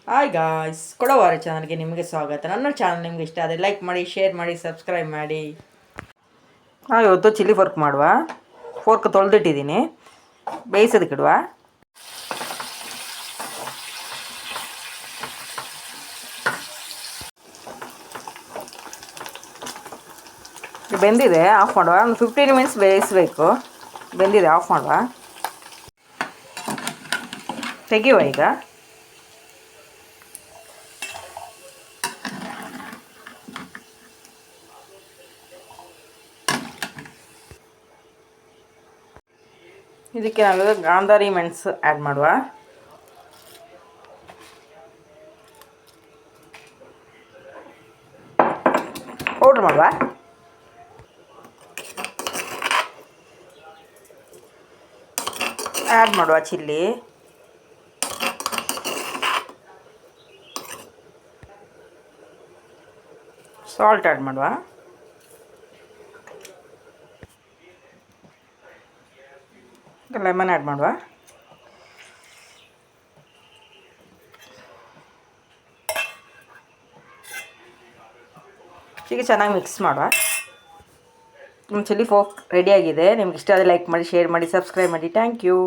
Hi guys, ಕೊಡವಾರ ಚಾನಲ್ಗೆ ನಿಮಗೆ ಸ್ವಾಗತ. ನನ್ನ ಚಾನಲ್ ನಿಮ್ಗೆ ಇಷ್ಟ ಆದರೆ ಲೈಕ್ ಮಾಡಿ, ಶೇರ್ ಮಾಡಿ, ಸಬ್ಸ್ಕ್ರೈಬ್ ಮಾಡಿ. ಇವತ್ತು ಚಿಲ್ಲಿ ಫೋರ್ಕ್ ಮಾಡುವ. ಫೋರ್ಕ್ ತೊಳೆದಿಟ್ಟಿದ್ದೀನಿ, ಬೇಯಿಸೋದಕ್ಕಿಡುವ. ಬೆಂದಿದೆ, ಆಫ್ ಮಾಡುವ. ಒಂದು 15 ಮಿನಿಟ್ಸ್ ಬೇಯಿಸಬೇಕು. ಬೆಂದಿದೆ, ಆಫ್ ಮಾಡುವ. ತೆಗೆಯುವ ಈಗ. ಇದಕ್ಕೆ ನಾವು ಗಾಂಧಾರಿ ಮೆಣಸು ಆ್ಯಡ್ ಮಾಡುವ. ಪೌಡ್ರ್ ಮಾಡುವ. ಆ್ಯಡ್ ಮಾಡುವ ಚಿಲ್ಲಿ. ಸಾಲ್ಟ್ ಆ್ಯಡ್ ಮಾಡುವ. ಲೆಮನ್ ಆ್ಯಡ್ ಮಾಡುವ. ಈಗ ಚೆನ್ನಾಗಿ ಮಿಕ್ಸ್ ಮಾಡುವ. ನಿಮ್ಮ ಚಿಲ್ಲಿ ಫೋರ್ಕ್ ರೆಡಿಯಾಗಿದೆ. ನಿಮ್ಗೆ ಇಷ್ಟ ಆದರೆ ಲೈಕ್ ಮಾಡಿ, ಶೇರ್ ಮಾಡಿ, ಸಬ್ಸ್ಕ್ರೈಬ್ ಮಾಡಿ. Thank you.